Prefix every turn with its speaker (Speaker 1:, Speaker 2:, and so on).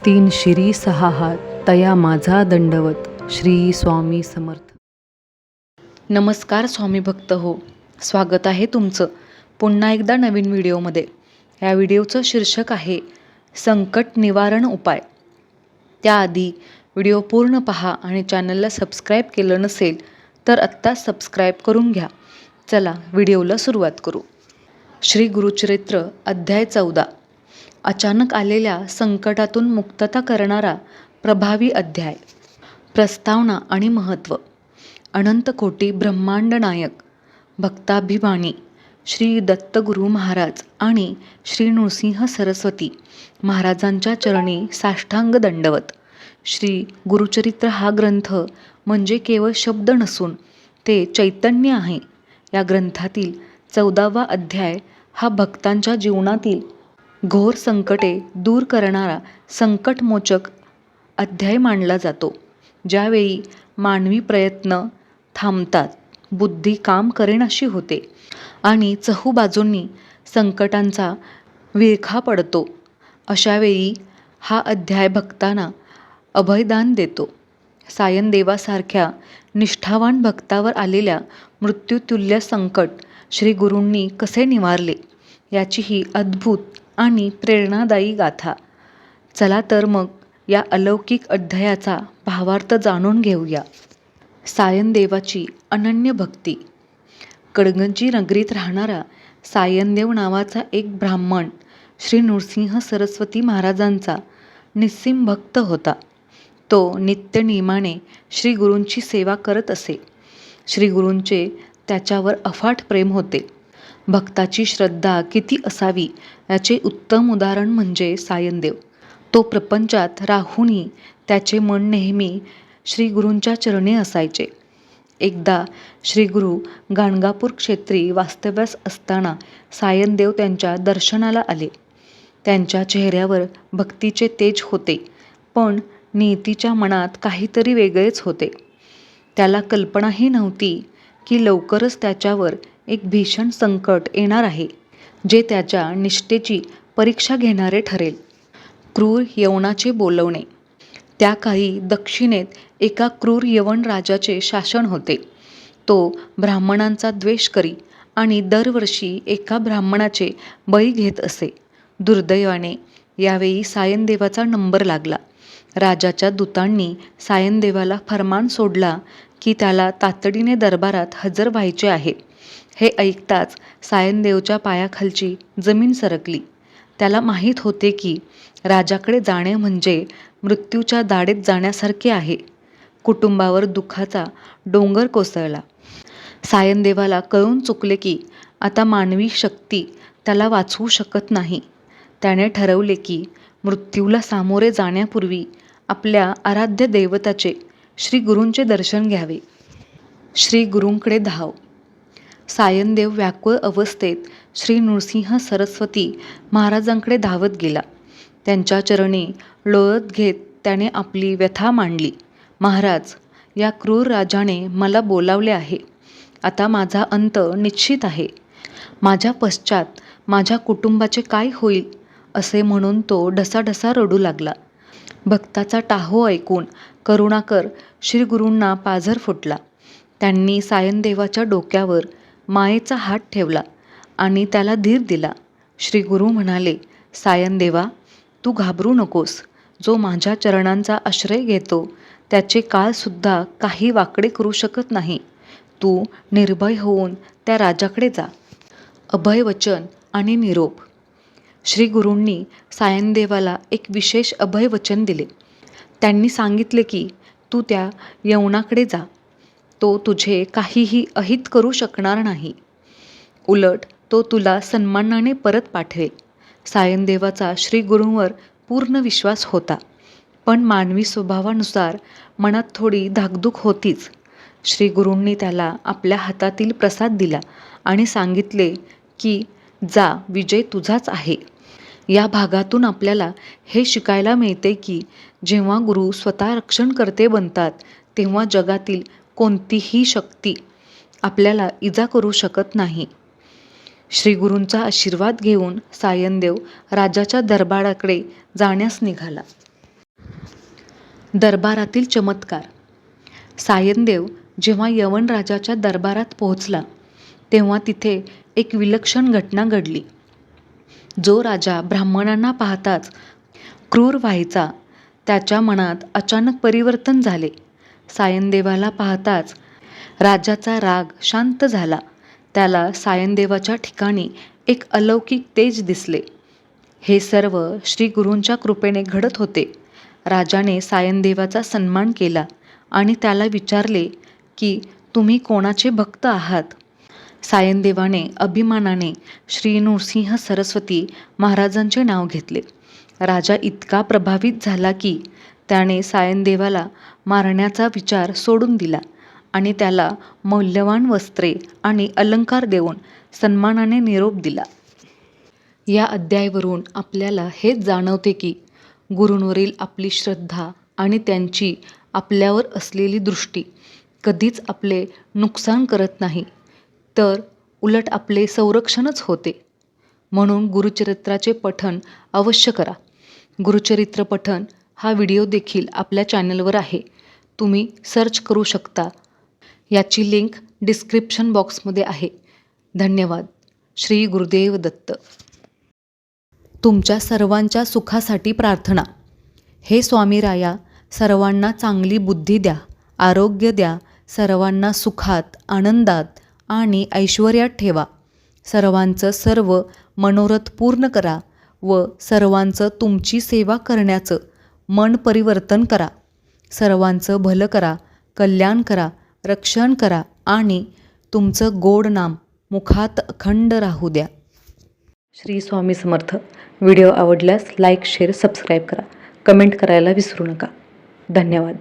Speaker 1: तीन शिरी सहा हात तया माझा दंडवत. श्री स्वामी समर्थ.
Speaker 2: नमस्कार स्वामी भक्त हो, स्वागत आहे तुमचं पुन्हा एकदा नवीन व्हिडिओमध्ये. या व्हिडिओचं शीर्षक आहे संकट निवारण उपाय. त्याआधी व्हिडिओ पूर्ण पहा आणि चॅनलला सबस्क्राईब केलं नसेल तर आत्ता सबस्क्राईब करून घ्या. चला व्हिडिओला सुरुवात करू. श्री गुरुचरित्र अध्याय 14. अचानक आलेल्या संकटातून मुक्तता करणारा प्रभावी अध्याय. प्रस्तावना आणि महत्त्व. अनंत कोटी ब्रह्मांड नायक भक्ताभिमानी श्री दत्तगुरु महाराज आणि श्री नृसिंह सरस्वती महाराजांच्या चरणी साष्टांग दंडवत. श्री गुरुचरित्र हा ग्रंथ म्हणजे केवळ शब्द नसून ते चैतन्य आहे. या ग्रंथातील 14वा अध्याय हा भक्तांच्या जीवनातील घोर संकटे दूर करणारा संकटमोचक अध्याय मानला जातो. ज्यावेळी मानवी प्रयत्न थांबतात, बुद्धी काम करेनाशी होते आणि चहूबाजूंनी संकटांचा विळखा पडतो, अशावेळी हा अध्याय भक्तांना अभयदान देतो. सायनदेवासारख्या निष्ठावान भक्तावर आलेल्या मृत्यूतुल्य संकट श्री गुरूंनी कसे निवारले याची ही अद्भुत आणि प्रेरणादायी गाथा. चला तर मग या अलौकिक अध्यायाचा भावार्थ जाणून घेऊया. सायनदेवाची अनन्य भक्ती. कडगंजी नगरीत राहणारा सायनदेव नावाचा एक ब्राह्मण श्री नृसिंह सरस्वती महाराजांचा निस्सीम भक्त होता. तो नित्य नियमाने श्री गुरूंची सेवा करत असे. श्री गुरूंचे त्याच्यावर अफाट प्रेम होते. भक्ताची श्रद्धा किती असावी याचे उत्तम उदाहरण म्हणजे सायनदेव. तो प्रपंचात राहूनही त्याचे मन नेहमी श्री गुरूंच्या चरणी असायचे. एकदा श्री गुरु गाणगापूर क्षेत्री वास्तव्यास असताना सायनदेव त्यांच्या दर्शनाला आले. त्यांच्या चेहऱ्यावर भक्तीचे तेज होते, पण नियतीच्या मनात काहीतरी वेगळेच होते. त्याला कल्पनाही नव्हती की लवकरच त्याच्यावर एक भीषण संकट येणार आहे, जे त्याच्या निष्ठेची परीक्षा घेणारे ठरेल. क्रूर यवनाचे बोलवणे. त्या काळी दक्षिणेत एका क्रूर यवन राजाचे शासन होते. तो ब्राह्मणांचा द्वेष करी आणि दरवर्षी एका ब्राह्मणाचे बळी घेत असे. दुर्दैवाने यावेळी सायनदेवाचा नंबर लागला. राजाच्या दूतांनी सायनदेवाला फर्मान सोडला की त्याला तातडीने दरबारात हजर व्हायचे आहे. हे ऐकताच सायनदेवच्या पायाखालची जमीन सरकली. त्याला माहीत होते की राजाकडे जाणे म्हणजे मृत्यूच्या दाढेत जाण्यासारखे आहे. कुटुंबावर दुःखाचा डोंगर कोसळला. सायनदेवाला कळून चुकले की आता मानवी शक्ती त्याला वाचवू शकत नाही. त्याने ठरवले की मृत्यूला सामोरे जाण्यापूर्वी आपल्या आराध्य दैवताचे श्री गुरूंचे दर्शन घ्यावे. श्री गुरूंकडे धाव. सायनदेव व्याकुळ अवस्थेत श्री नृसिंह सरस्वती महाराजांकडे धावत गेला. त्यांच्या चरणी लोळत घेत त्याने आपली व्यथा मांडली. महाराज, या क्रूर राजाने मला बोलावले आहे. आता माझा अंत निश्चित आहे. माझ्या पश्चात माझ्या कुटुंबाचे काय होईल असे म्हणून तो ढसाढसा रडू लागला. भक्ताचा टाहो ऐकून करुणाकर श्री गुरूंना पाझर फुटला. त्यांनी सायनदेवाच्या डोक्यावर मायेचा हात ठेवला आणि त्याला धीर दिला. श्री गुरु म्हणाले, सायनदेवा, तू घाबरू नकोस. जो माझ्या चरणांचा आश्रय घेतो त्याचे काळसुद्धा काही वाकडे करू शकत नाही. तू निर्भय होऊन त्या राजाकडे जा. अभयवचन आणि निरोप. श्री गुरूंनी सायनदेवाला एक विशेष अभयवचन दिले. त्यांनी सांगितले की तू त्या यवनाकडे जा. तो तुझे काहीही अहित करू शकणार नाही. उलट तो तुला सन्मानाने परत पाठवेल. सायनदेवाचा श्री गुरूंवर पूर्ण विश्वास होता, पण मानवी स्वभावानुसार मनात थोडी धाकधूक होतीच. श्री गुरूंनी त्याला आपल्या हातातील प्रसाद दिला आणि सांगितले की जा, विजय तुझाच आहे. या भागातून आपल्याला हे शिकायला मिळते की जेव्हा गुरु स्वतः रक्षणकर्ते बनतात तेव्हा जगातील कोणतीही शक्ती आपल्याला इजा करू शकत नाही. श्री गुरूंचा आशीर्वाद घेऊन सायनदेव राजाच्या दरबाराकडे जाण्यास निघाला. दरबारातील चमत्कार. सायनदेव जेव्हा यवन राजाच्या दरबारात पोहोचला तेव्हा तिथे एक विलक्षण घटना घडली. जो राजा ब्राह्मणांना पाहताच क्रूर व्हायचा, त्याच्या मनात अचानक परिवर्तन झाले. सायनदेवाला पाहताच राजाचा राग शांत झाला. त्याला सायनदेवाच्या ठिकाणी एक अलौकिक तेज दिसले. हे सर्व श्री गुरूंच्या कृपेने घडत होते. राजाने सायनदेवाचा सन्मान केला आणि त्याला विचारले की तुम्ही कोणाचे भक्त आहात. सायनदेवाने अभिमानाने श्री नृसिंह सरस्वती महाराजांचे नाव घेतले. राजा इतका प्रभावित झाला की त्याने सायनदेवाला मारण्याचा विचार सोडून दिला आणि त्याला मौल्यवान वस्त्रे आणि अलंकार देऊन सन्मानाने निरोप दिला. या अध्यायावरून आपल्याला हेच जाणवते की गुरूंवरील आपली श्रद्धा आणि त्यांची आपल्यावर असलेली दृष्टी कधीच आपले नुकसान करत नाही, तर उलट आपले संरक्षणच होते. म्हणून गुरुचरित्राचे पठण अवश्य करा. गुरुचरित्र पठण हा व्हिडिओ देखील आपल्या चॅनलवर आहे, तुम्ही सर्च करू शकता. याची लिंक डिस्क्रिप्शन बॉक्समध्ये आहे. धन्यवाद. श्री गुरुदेव दत्त. तुमच्या सर्वांच्या सुखासाठी प्रार्थना. हे स्वामीराया, सर्वांना चांगली बुद्धी द्या, आरोग्य द्या, सर्वांना सुखात, आनंदात आणि ऐश्वर्यात ठेवा. सर्वांचं सर्व मनोरथ पूर्ण करा व सर्वांचं तुमची सेवा करण्याचं मन परिवर्तन करा. सर्वांचं भलं करा, कल्याण करा, रक्षण करा आणि तुमचं गोड नाम मुखात अखंड राहू द्या. श्री स्वामी समर्थ. व्हिडिओ आवडल्यास लाईक, शेअर, सबस्क्राईब करा. कमेंट करायला विसरू नका. धन्यवाद.